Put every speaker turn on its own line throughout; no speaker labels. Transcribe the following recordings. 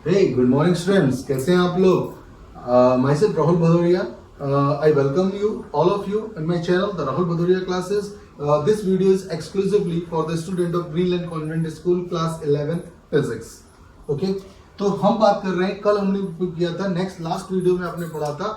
Hey, good morning students. कैसे हैं आप लोग? Myself Rahul Bhadoria. I welcome you, all of you, in my channel, the Rahul Bhadoria classes. This video is exclusively for the student of Greenland Convent School, class 11 Physics. Okay? तो हम बात कर रहे हैं, कल हमने किया था, लास्ट वीडियो में आपने पढ़ा था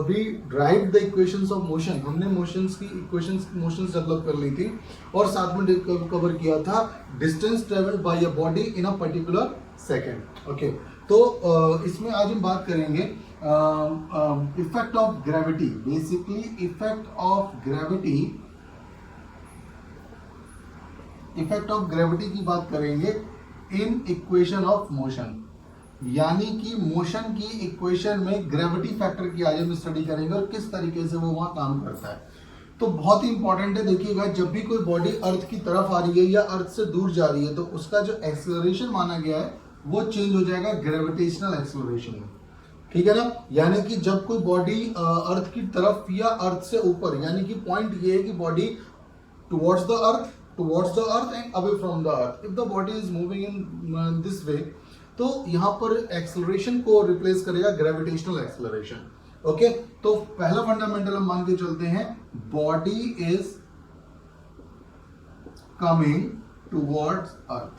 we drive the equations of motion. हमने मोशंस की इक्वेशंस डेवलप कर ली थी और साथ में कवर किया था distance travelled by a body in a particular second. Okay, तो इसमें आज हम बात करेंगे effect of gravity. Basically effect of gravity की बात करेंगे इन इक्वेशन ऑफ मोशन. यानी कि मोशन की इक्वेशन में ग्रेविटी फैक्टर की आज हम स्टडी करेंगे और किस तरीके से वो वहां काम करता है. तो बहुत ही इंपॉर्टेंट है. देखिएगा, जब भी कोई बॉडी अर्थ की तरफ आ रही है या अर्थ से दूर जा रही है तो उसका जो एक्सेलरेशन माना गया है वो चेंज हो जाएगा ग्रेविटेशनल एक्सेलरेशन में. ठीक है ना. यानी कि जब कोई बॉडी अर्थ की तरफ या अर्थ से ऊपर, यानी कि पॉइंट ये है कि body towards the earth and away from the earth. If the body is moving in this way, तो यहां पर एक्सेलरेशन को रिप्लेस करेगा ग्रेविटेशनल एक्सेलरेशन. ओके, तो पहला फंडामेंटल हम मान के चलते हैं, बॉडी इज कमिंग टुवर्ड्स अर्थ.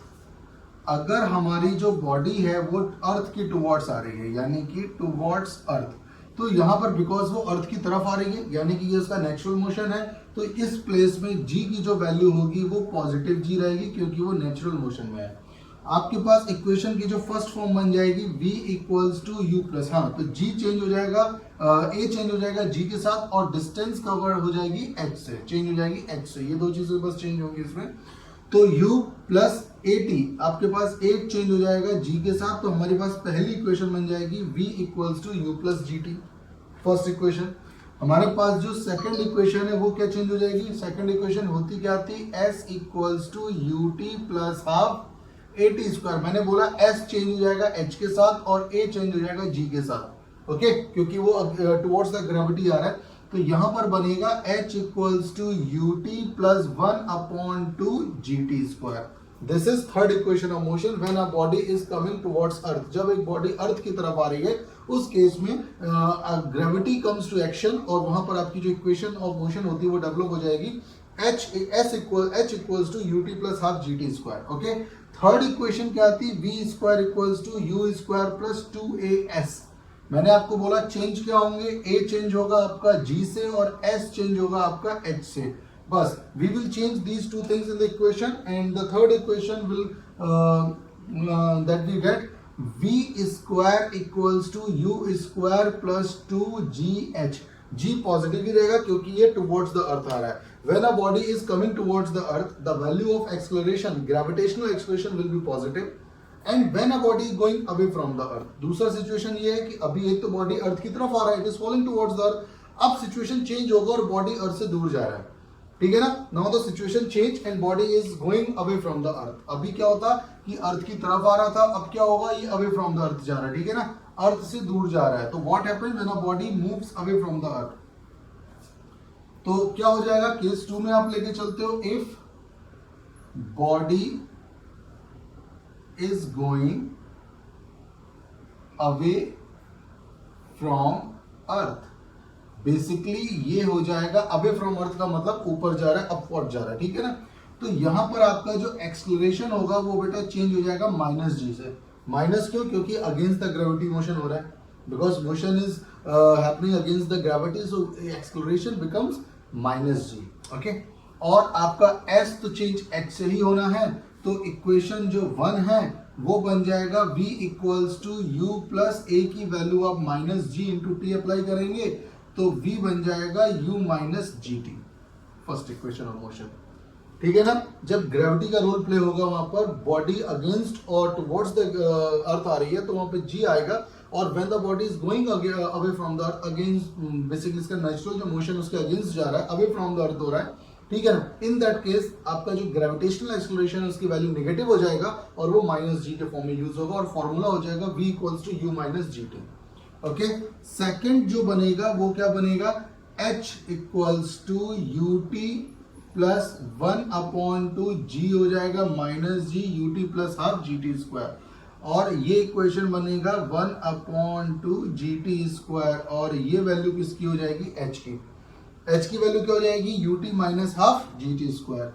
अगर हमारी जो बॉडी है वो अर्थ की टुवर्ड्स आ रही है, यानी कि टुवर्ड्स अर्थ, तो यहां पर बिकॉज वो अर्थ की तरफ आ रही है, यानी कि ये उसका नेचुरल मोशन है, तो इस प्लेस में जी की जो वैल्यू होगी वो पॉजिटिव जी रहेगी क्योंकि वो नेचुरल मोशन में है. आपके पास इक्वेशन की जो फर्स्ट फॉर्म बन जाएगी v equals to u plus, हाँ, तो g चेंज हो जाएगा, a चेंज हो जाएगा g के साथ और डिस्टेंस कवर हो जाएगी h से, चेंज हो जाएगी h से. ये दो चीजें बस चेंज होंगी इसमें. तो u प्लस at, आपके पास a चेंज हो जाएगा g के साथ, तो हमारे पास पहली इक्वेशन बन जाएगी v equals to u plus g t. First equation. हमारे पास जो सेकंड इक्वेशन है वो क्या चेंज हो जाएगी? सेकंड इक्वेशन होती क्या थी? s equals to u t plus half a t square. मैंने बोला s चेंज हो जाएगा h के साथ और a चेंज हो जाएगा g के साथ. ओके, क्योंकि वो टुवर्ड्स द ग्रेविटी आ रहा है. तो यहां पर बनेगा h equals to u t plus 1/2 g t square. This is third equation of motion when a body is coming towards earth. जब एक बॉडी अर्थ की तरफ आ रही है उस केस में ग्रेविटी कम्स टू एक्शन और वहां पर आपकी जो इक्वेशन ऑफ मोशन होती है वो डेवलप हो जाएगी h equals to u t plus half g t square. Okay, third equation क्या आती? v square equals to u square plus 2as. मैंने आपको बोला चेंज क्या होंगे? a चेंज होगा आपका g से और s चेंज होगा आपका h से. बस, we will change these two things in the equation and the third equation will that we get v square equals to u square plus 2gh. g positive ही रहेगा क्योंकि ये टुवर्ड्स द अर्थ आ रहा है. When a body is coming towards the earth, the value of acceleration, gravitational acceleration will be positive. And when a body is going away from the earth, दूसरा situation ये है कि अभी एक तो body earth की तरफ आ रहा है, it is falling towards the earth. अब सिचुएशन चेंज होगा और बॉडी अर्थ से दूर जा रहा है. ठीक है ना. Now the situation change and body is going away from the earth. अभी क्या होता कि अर्थ की तरफ आ रहा था, अब क्या होगा? ये अवे फ्रॉम द अर्थ जा रहा है. ठीक है ना, अर्थ से दूर जा रहा है. तो what happens when a body moves away from the earth? तो क्या हो जाएगा? केस 2 में आप लेके चलते हो, if body is going away from earth. Basically ये हो जाएगा अवे फ्रॉम अर्थ का मतलब ऊपर जा रहा है, अपवर्ड जा रहा है. ठीक है ना. तो यहां पर आपका जो एक्सेलरेशन होगा वो बेटा चेंज हो जाएगा माइनस जी से. माइनस क्यों? क्योंकि अगेंस्ट द ग्रेविटी मोशन हो रहा है. Because motion is happening against the gravity, so acceleration becomes minus g. Okay, और आपका s तो चेंज h से ही होना है. तो इक्वेशन जो 1 है वो बन जाएगा v equals to u plus a की वैल्यू आप minus g into t apply करेंगे तो v बन जाएगा u minus g t. First equation of motion. ठीक है ना. जब ग्रेविटी का रोल प्ले होगा वहां पर बॉडी अगेंस्ट और टुवर्ड्स द अर्थ आ रही है तो वहां पे g आएगा. और when the body is going away from the earth, against, basically इसका नेचुरल जो मोशन उसके अगेंस्ट जा रहा है, अवे फ्रॉम द अर्थ हो रहा है. ठीक है ना. इन दैट केस आपका जो ग्रेविटेशनल एक्सेलरेशन है उसकी वैल्यू नेगेटिव हो जाएगा और वो माइनस जी के फॉर्म में यूज होगा और फॉर्मूला हो जाएगा v equals to u minus g t. Okay, second जो बनेगा वो क्या बनेगा? h equals to u t plus 1/2 g हो जाएगा minus g u t plus half g t square. और ये इक्वेशन बनेगा 1/2 GT², और ये वैल्यू किसकी हो जाएगी, h की। h की वैल्यू क्या हो जाएगी, ut माइनस हाफ GT²।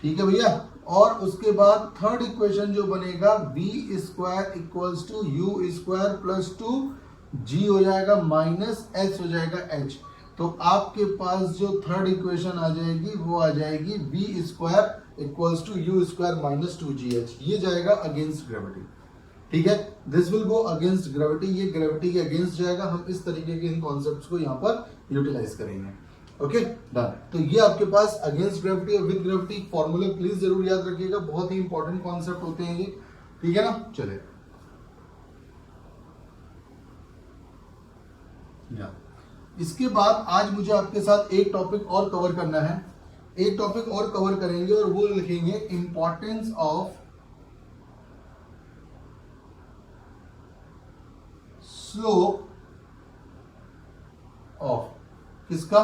ठीक है भैया। और उसके बाद थर्ड इक्वेशन जो बनेगा v² equals to u² plus 2g हो जाएगा माइनस h हो जाएगा h। तो आपके पास जो थर्ड इक्वेशन आ जाएगी वो आ जाएगी v² equals to u² minus 2gh। ये जाएगा अगेंस्ट ग्रेविटी। ठीक है, this will go against gravity, ये ग्रेविटी के अगेंस्ट जाएगा। हम इस तरीके के इन कॉन्सेप्ट्स को यहाँ पर यूटिलाइज करेंगे। Okay done. तो ये आपके पास अगेंस्ट ग्रेविटी और विद ग्रेविटी फॉर्मूले प्लीज जरूर याद रखिएगा, बहुत ही इंपॉर्टेंट कॉन्सेप्ट होते हैं ये। ठीक है ना, चले या इसके बाद आज मुझे आपके साथ एक टॉपिक और कवर करना है, एक टॉपिक और कवर करेंगे और वो लिखेंगे इंपॉर्टेंस ऑफ स्लोप ऑफ किसका,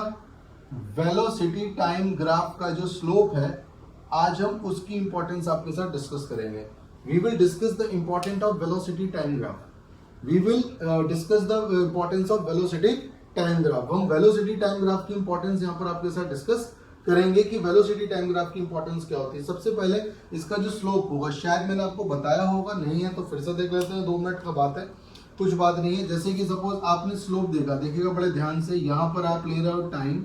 वेलोसिटी टाइम ग्राफ का जो स्लोप है, आज हम उसकी इंपॉर्टेंस आपके साथ डिस्कस करेंगे। We will discuss the important of velocity time graph, we will discuss the importance of velocity time graph. हम वेलोसिटी टाइम ग्राफ की इंपॉर्टेंस यहाँ पर आपके साथ डिस्कस करेंगे कि वेलोसिटी टाइम ग्राफ की इंपॉर्टेंस क्या होती है। सबसे पहले इसका जो स्लोप होगा, शायद मैंने आपको बताया होगा, नहीं है तो फिर से देख लेते हैं, 2 मिनट का बात है, कुछ बात नहीं है। जैसे कि सपोज आपने स्लोप देखिएगा बड़े ध्यान से, यहाँ पर आप ले रहे हो टाइम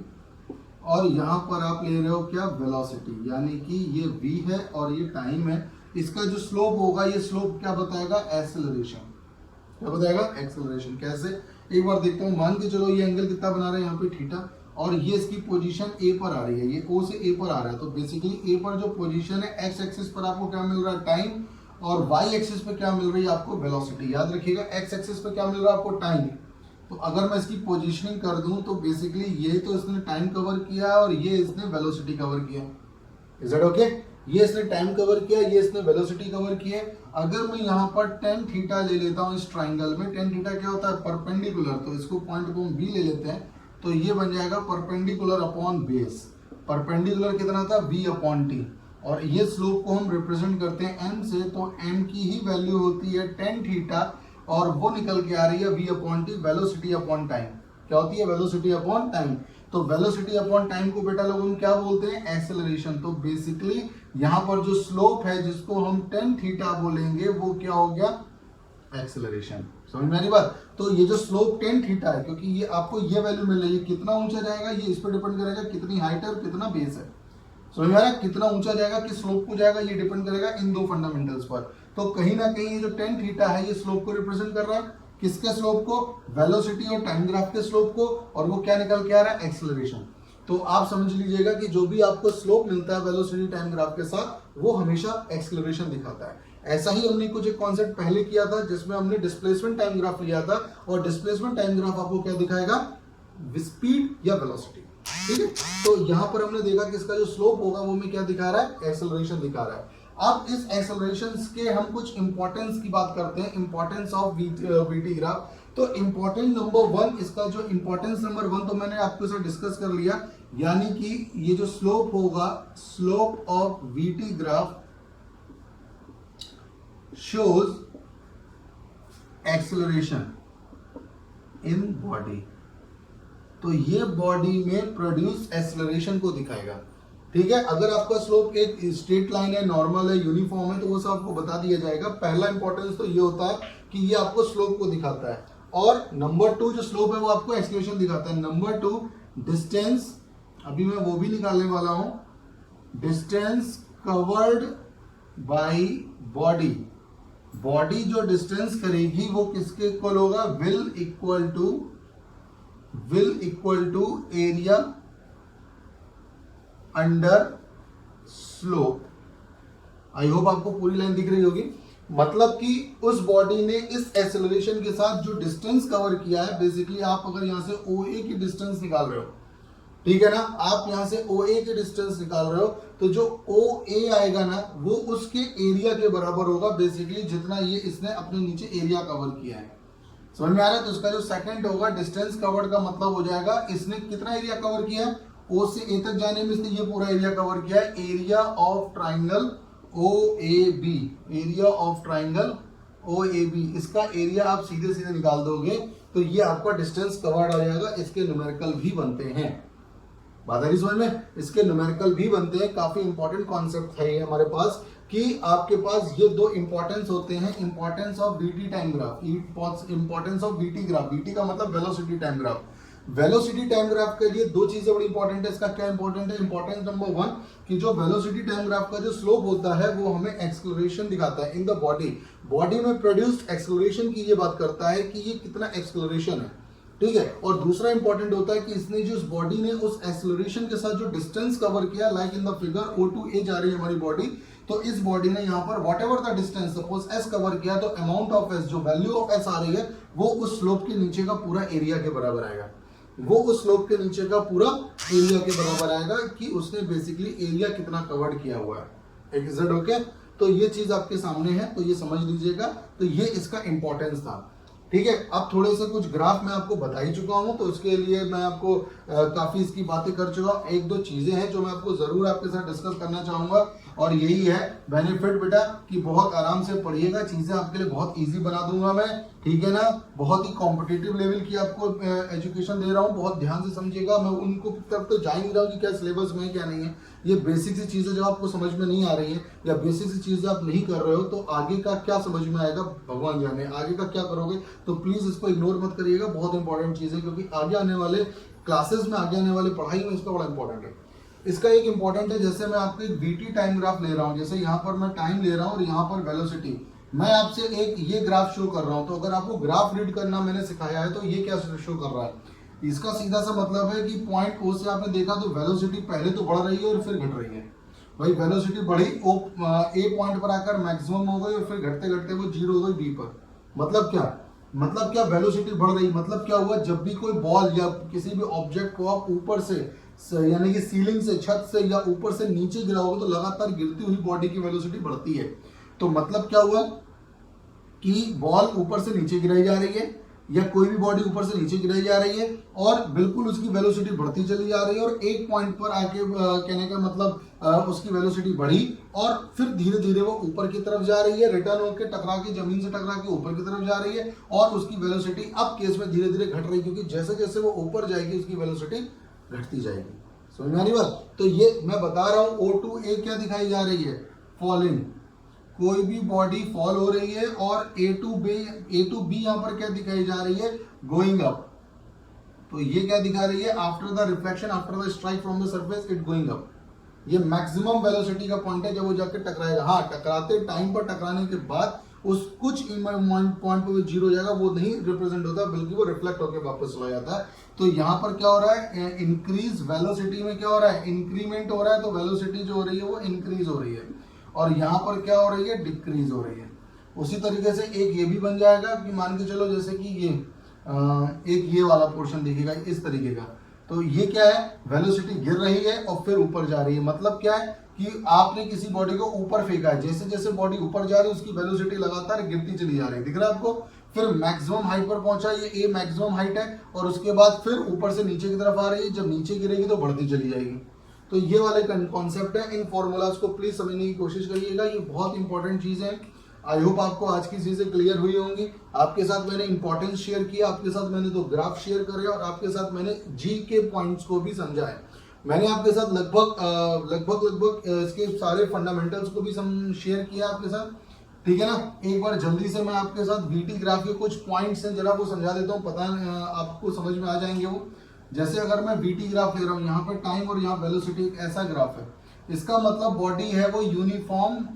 और यहाँ पर आप ले रहे हो क्या, वेलोसिटी, यानी कि ये v है और ये टाइम है। इसका जो स्लोप होगा, ये स्लोप क्या बताएगा, एक्सेलरेशन। क्या बताएगा, एक्सेलरेशन। कैसे, एक बार देखता हूँ। मान के चलो ये एंगल कितना बना रहे हैं यहाँ पे, थीटा, और ये इसकी पोजीशन ए पर आ रही है, ये ओ से ए पर आ रहा है। तो बेसिकली ए पर जो पोजीशन है, एक्स एक्सिस पर आपको क्या मिल रहा है, टाइम, और वाई एक्सिस पे क्या मिल रही है आपको, वेलोसिटी। याद रखिएगा, एक्स एक्सिस पे क्या मिल रहा है आपको, टाइम। तो अगर मैं इसकी पोजीशनिंग कर दूं तो बेसिकली ये तो इसने टाइम कवर किया है और ये इसने वेलोसिटी कवर किया। Is that okay? ये इसने टाइम कवर किया, ये इसने वेलोसिटी कवर किया। अगर मैं यहाँ पर tan थीटा ले लेता हूँ इस ट्राइंगल में, tan थीटा क्या होता है, परपेंडिकुलर, तो इसको पॉइंट को हम b ले लेते हैं, तो ये बन जाएगा परपेंडिकुलर अपॉन बेस। परपेंडिकुलर कितना था, v/t, और ये स्लोप को हम रिप्रेजेंट करते हैं m से, तो m की ही वैल्यू होती है tan थीटा, और वो निकल के आ रही है v/t, वेलोसिटी अपॉन टाइम। क्या होती है, वेलोसिटी अपॉन टाइम। तो वेलोसिटी अपॉन टाइम को बेटा लोगों क्या बोलते हैं, एक्सेलरेशन। तो बेसिकली यहाँ पर जो स्लोप है जिसको हम tan थीटा बोलेंगे, वो क्या हो गया, एक्सेलरेशन। समझ में आ रही बात? तो ये जो स्लोप tan थीटा है, क्योंकि ये आपको ये वैल्यू मिल रही है, कितना ऊंचा जाएगा ये इस पर डिपेंड करेगा, कितनी हाइट है और कितना बेस है। समझ में आ रहा है, कितना ऊंचा जाएगा, किस स्लोप को जाएगा, ये डिपेंड करेगा इन 2 फंडामेंटल्स पर। तो कहीं ना कहीं ये जो tan थीटा है, ये स्लोप को रिप्रेजेंट कर रहा है, किसके स्लोप को, वेलोसिटी और टाइम ग्राफ के स्लोप को, और वो क्या निकल के आ रहा है, एक्सेलरेशन। तो आप समझ लीजिएगा कि जो भी आपको स्लोप मिलता है वेलोसिटी टाइम ग्राफ के साथ, वो हमेशा एक्सेलरेशन दिखाता है। ऐसा ही हमने कुछ एक कॉन्सेप्ट पहले किया था जिसमें हमने डिस्प्लेसमेंट टाइम ग्राफ लिया था, और डिस्प्लेसमेंट टाइम ग्राफ आपको क्या दिखाएगा, स्पीड या वेलोसिटी। ठीक है, तो यहाँ पर हमने देखा कि इसका जो स्लोप होगा वो में क्या दिखा रहा है, एक्सेलरेशन दिखा रहा है। अब इस एक्सेलरेशन के हम कुछ इंपॉर्टेंस की बात करते हैं, इंपॉर्टेंस ऑफ वीटी ग्राफ। तो इंपॉर्टेंट नंबर 1, इसका जो इंपॉर्टेंस नंबर 1 तो मैंने आपके साथ डिस्कस कर लिया, यानी कि ये जो स्लोप होगा, slope of VT graph shows acceleration in body. तो ये बॉडी में प्रोड्यूस एक्सेलरेशन को दिखाएगा। ठीक है, अगर आपका स्लोप एक स्ट्रेट लाइन है, नॉर्मल है, यूनिफॉर्म है, तो वो सब आपको बता दिया जाएगा। पहला इंपॉर्टेंस तो ये होता है कि ये आपको स्लोप को दिखाता है, और नंबर 2 जो स्लोप है वो आपको एक्सेलरेशन दिखाता है। नंबर 2 डिस्टेंस, अभी मैं वो भी निकालने वाला हूं, distance covered by body. Body जो डिस्टेंस करेगी वो किसके इक्वल होगा, will equal to area under slope. I hope आपको पूरी लाइन दिख रही होगी। मतलब कि उस बॉडी ने इस एक्सेलरेशन के साथ जो डिस्टेंस कवर किया है, बेसिकली आप अगर यहां से OA की डिस्टेंस निकाल रहे हो, ठीक है ना, आप यहां से OA की डिस्टेंस निकाल रहे हो, तो जो OA आएगा ना, वो उसके एरिया के बराबर होगा, बेसिकली जितना ये इसने अपने नीचे एरिया कवर किया है। समझ में आ रहा है? तो इसका जो सेकंड होगा, डिस्टेंस कवर्ड का मतलब हो जाएगा इसने कितना एरिया कवर किया है, O से A तक जाने में इसने ये पूरा एरिया कवर किया है। Area of triangle OAB, area of triangle O A B, इसका एरिया आप सीधे सीधे निकाल दोगे तो ये आपका डिस्टेंस कवर्ड आ जाएगा। इसके न्यूमेरिकल भी बनते हैं, बात आ रही समझ में, इसके न्यूमेरिकल भी बनते हैं। काफी इंपॉर्टेंट कॉन्सेप्ट है ये हमारे पास कि आपके पास ये दो इंपॉर्टेंस होते हैं, importance of BT time graph, importance of BT graph. BT का मतलब velocity time graph. Velocity time graph के लिए दो चीजें बड़ी इंपॉर्टेंट है। इसका क्या इंपॉर्टेंट है? इंपॉर्टेंस नंबर 1 कि जो वेलोसिटी टाइम ग्राफ का जो स्लोप होता है वो हमें एक्सेलरेशन दिखाता है इन द बॉडी में प्रोड्यूस्ड एक्सेलरेशन की ये बात करता है कि ये कितना एक्सेलरेशन है, ठीक है। और दूसरा इंपॉर्टेंट होता है कि इसने जो बॉडी ने उस एक्सेलरेशन के साथ जो डिस्टेंस कवर किया, like in the figure O2A जा रही है हमारी बॉडी, तो इस बॉडी ने यहाँ पर what ever the distance suppose S cover किया, तो अमाउंट ऑफ S, जो वैल्यू ऑफ S आ रही है वो उस स्लोप के नीचे का पूरा एरिया के बराबर आएगा। वो उस स्लोप के नीचे का पूरा एरिया के बराबर आएगा कि उसने बेसिकली एरिया कितना कवर्ड किया हुआ है। Is it okay? तो ये चीज आपके सामने है, तो ये समझ लीजिएगा। तो ये इसका इंपॉर्टेंस था, ठीक है। अब थोड़े से कुछ ग्राफ मैं आपको बता ही चुका हूं, तो इसके लिए मैं आपको काफी इसकी बातें कर चुका हूं। एक दो चीजें हैं जो मैं आपको जरूर आपके साथ डिस्कस करना चाहूंगा, और यही है बेनिफिट बेटा कि बहुत आराम से पढ़िएगा, चीजें आपके लिए बहुत इजी बना दूंगा मैं, ठीक है ना। बहुत ही कॉम्पिटिटिव लेवल की आपको एजुकेशन दे रहा हूँ, बहुत ध्यान से समझिएगा। मैं उनको तरफ तो जा ही नहीं रहा हूँ कि क्या सिलेबस में है क्या नहीं है। ये बेसिक सी चीजें जब आपको समझ में नहीं आ रही है या बेसिक सी चीजें आप नहीं कर रहे हो, तो आगे का क्या समझ में आएगा भगवान जाने। आगे का क्या करोगे, तो प्लीज इसको इग्नोर मत करिएगा, बहुत इंपॉर्टेंट चीज है, क्योंकि आगे आने वाले क्लासेस में, आगे आने वाले पढ़ाई में इसका बड़ा इंपॉर्टेंट है। इसका एक इंपॉर्टेंट है, जैसे मैं आपको एक बीटी टाइम ग्राफ ले रहा हूँ, जैसे यहाँ पर मैं टाइम ले रहा हूँ और यहाँ पर वेलोसिटी, मैं आपसे एक ये ग्राफ शो कर रहा हूँ। तो अगर आपको ग्राफ रीड करना मैंने सिखाया है, तो ये क्या शो कर रहा है, इसका सीधा सा मतलब है कि पॉइंट O से आपने देखा तो वेलोसिटी पहले तो बढ़ रही है और फिर घट रही है। भाई वेलोसिटी बढ़ी, ए पॉइंट पर आकर मैक्सिमम हो गई और फिर घटते घटते वो 0 हो गई बी पर। मतलब क्या वेलोसिटी बढ़ रही, मतलब क्या हुआ, जब भी कोई बॉल या किसी भी ऑब्जेक्ट को आप ऊपर से यानी कि सीलिंग से, छत से या ऊपर से नीचे गिराओगे तो लगातार गिरती हुई बॉडी की वेलोसिटी बढ़ती है। तो मतलब क्या हुआ कि बॉल ऊपर से नीचे गिराई जा रही है, या कोई भी बॉडी ऊपर से नीचे गिराई जा रही है और बिल्कुल उसकी वेलोसिटी बढ़ती चली जा रही है, और एक पॉइंट पर आके कहने का मतलब उसकी वेलोसिटी बढ़ी और फिर धीरे धीरे वो ऊपर की तरफ जा रही है, रिटर्न होकर टकरा के, जमीन से टकरा के ऊपर की तरफ जा रही है, और उसकी वेलोसिटी अब केस में धीरे धीरे घट रही है, क्योंकि जैसे जैसे वो ऊपर जाएगी उसकी वेलोसिटी घटती जाएगी। समझ में आ रही बात? तो ये मैं बता रहा हूँ O2A क्या दिखाई जा रही है, फॉलिंग, कोई भी बॉडी फॉल हो रही है, और A2B यहाँ पर क्या दिखाई जा रही है, गोइंग अप। तो ये क्या दिखा रही है, after the reflection, after the strike from the surface it going up. ये मैक्सिमम वेलोसिटी का पॉइंट है जब वो जाकर टकराएगा। हाँ, टकराते टाइम पर टकराने के बाद उस कुछ पॉइंट पर 0 हो जाएगा, वो नहीं रिप्रेजेंट होता, बल्कि वो रिफ्लेक्ट होकर वापस चला जाता है। तो यहाँ पर क्या हो रहा है, इंक्रीज वेलोसिटी में क्या हो रहा है, इंक्रीमेंट हो रहा है, तो वेलोसिटी जो हो रही है वो इंक्रीज हो रही है, और यहाँ पर क्या हो रही है, डिक्रीज हो रही है। उसी तरीके से एक ये भी बन जाएगा कि मान के चलो जैसे कि ये एक ये वाला पोर्शन दिखेगा इस तरीके का, तो ये क्या है, वेलोसिटी गिर रही है और फिर ऊपर जा रही है। मतलब क्या है कि आपने किसी बॉडी को ऊपर फेंका है, जैसे जैसे बॉडी ऊपर जा रही है उसकी वेलोसिटी लगातार गिरती चली जा रही है, दिख रहा है आपको। फिर मैक्सिमम हाइट पर पहुंचा, ये ए मैक्सिमम हाइट है, और उसके बाद फिर ऊपर से नीचे की तरफ आ रही है, जब नीचे गिरेगी तो बढ़ती चली जाएगी। तो ये वाले कॉन्सेप्ट है, इन फॉर्मूलाज को प्लीज समझने की कोशिश करिएगा, ये बहुत इंपॉर्टेंट चीज है। आई होप आपको आज की चीजें क्लियर हुई होंगी। आपके साथ मैंने इंपॉर्टेंस शेयर किया, आपके साथ मैंने दो ग्राफ शेयर करे, और आपके साथ मैंने जी के पॉइंट्स को भी समझा है। मैंने आपके साथ लगभग इसके सारे फंडामेंटल्स को भी शेयर किया आपके साथ, ठीक है ना। एक बार जल्दी से मैं आपके साथ वीटी ग्राफ के कुछ पॉइंट्स हैं जरा वो समझा देता हूँ, पता आपको समझ में आ जाएंगे वो। जैसे अगर मैं वीटी ग्राफ ले रहा हूँ, यहाँ पर टाइम और यहाँ वेलोसिटी, एक ऐसा ग्राफ है, इसका मतलब बॉडी है वो यूनिफॉर्म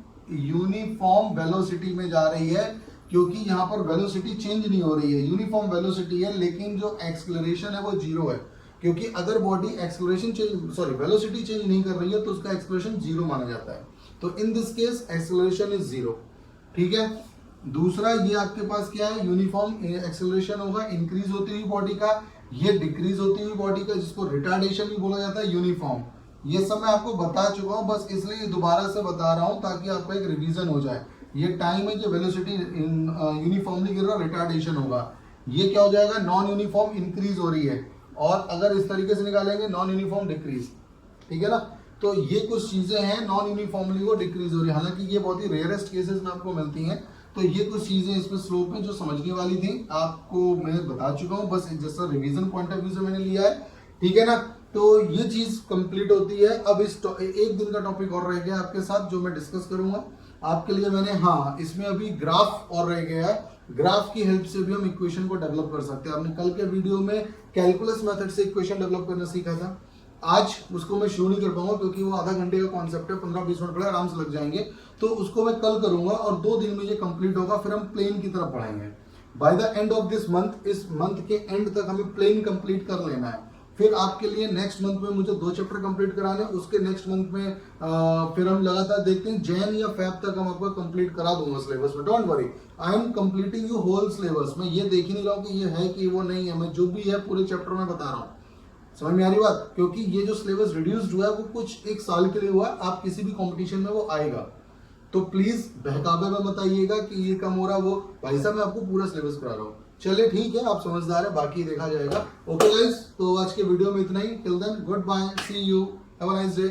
वेलोसिटी में जा रही है, क्योंकि यहाँ पर वेलोसिटी चेंज नहीं हो रही है, यूनिफॉर्म वेलोसिटी है, लेकिन जो एक्सेलरेशन है वो 0 है, क्योंकि अगर बॉडी वेलोसिटी चेंज नहीं कर रही है तो उसका एक्सेलरेशन 0 माना जाता है। तो in this case acceleration is 0, ठीक है। दूसरा ये आपके पास क्या है, यूनिफॉर्म एक्सेलरेशन होगा, इंक्रीज होती हुई बॉडी का, ये डिक्रीज होती हुई बॉडी का, जिसको रिटार्डेशन भी बोला जाता है, यूनिफॉर्म। ये सब मैं आपको बता चुका हूं, बस इसलिए दोबारा से बता रहा हूं ताकि आपका एक रिवीजन हो जाए। ये टाइम है कि वेलोसिटी यूनिफॉर्मली गिर रहा, रिटार्डेशन होगा। ये क्या हो जाएगा, नॉन यूनिफॉर्म इंक्रीज हो रही है, और अगर इस तरीके से निकालेंगे नॉन यूनिफॉर्म डिक्रीज, ठीक है ना। तो ये कुछ चीजें हैं, नॉन यूनिफॉर्मली वो डिक्रीज हो रही है। हालांकि ये बहुत ही रेयरेस्ट केसेस में आपको मिलती हैं, तो ये कुछ चीजें इसमें स्लोप में जो समझने वाली थी आपको मैं बता चुका हूँ, बस जैसा रिवीजन पॉइंट ऑफ व्यू से मैंने लिया है, ठीक है ना। तो ये चीज कंप्लीट होती है। अब इस एक दिन का टॉपिक और रह गया आपके साथ जो मैं डिस्कस करूंगा आपके लिए। मैंने हाँ इसमें अभी ग्राफ और रह गया है, ग्राफ की हेल्प से भी हम इक्वेशन को डेवलप कर सकते हैं। आपने कल के वीडियो में कैलकुलस मेथड से इक्वेशन डेवलप करना सीखा था, आज उसको मैं शुरू नहीं कर पाऊंगा क्योंकि वो आधा घंटे का कॉन्सेप्ट है, 15-20 मिनट बड़े आराम से लग जाएंगे। तो उसको मैं कल करूंगा और 2 दिन में ये कंप्लीट होगा, फिर हम प्लेन की तरफ बढ़ाएंगे। By the end of this month, इस मंथ के एंड तक हमें प्लेन कंप्लीट कर लेना है। फिर आपके लिए नेक्स्ट मंथ में मुझे 2 चैप्टर कंप्लीट कराने, उसके नेक्स्ट मंथ में फिर हम लगातार देखते हैं जैन या फेब तक हम आपको कंप्लीट करा दूंगा सिलेबस में। Don't worry, I am completing you whole syllabus. मैं ये देख ही नहीं रहा हूँ कि ये है कि वो नहीं है, मैं जो भी है पूरे चैप्टर में बता रहा हूँ। समझ में आ रही बात? क्योंकि ये जो सिलेबस रिड्यूस्ड हुआ है वो कुछ 1 साल के लिए हुआ है, आप किसी भी कंपटीशन में वो आएगा। तो प्लीज बहकावे में मत आइएगा कि ये कम हो रहा, वो भाई साहब मैं आपको पूरा सिलेबस करा रहा हूँ। चलिए ठीक है, आप समझदार है, बाकी देखा जाएगा। ओके गाइस, तो आज के वीडियो में इतना ही। Till then goodbye, see you, have a nice day.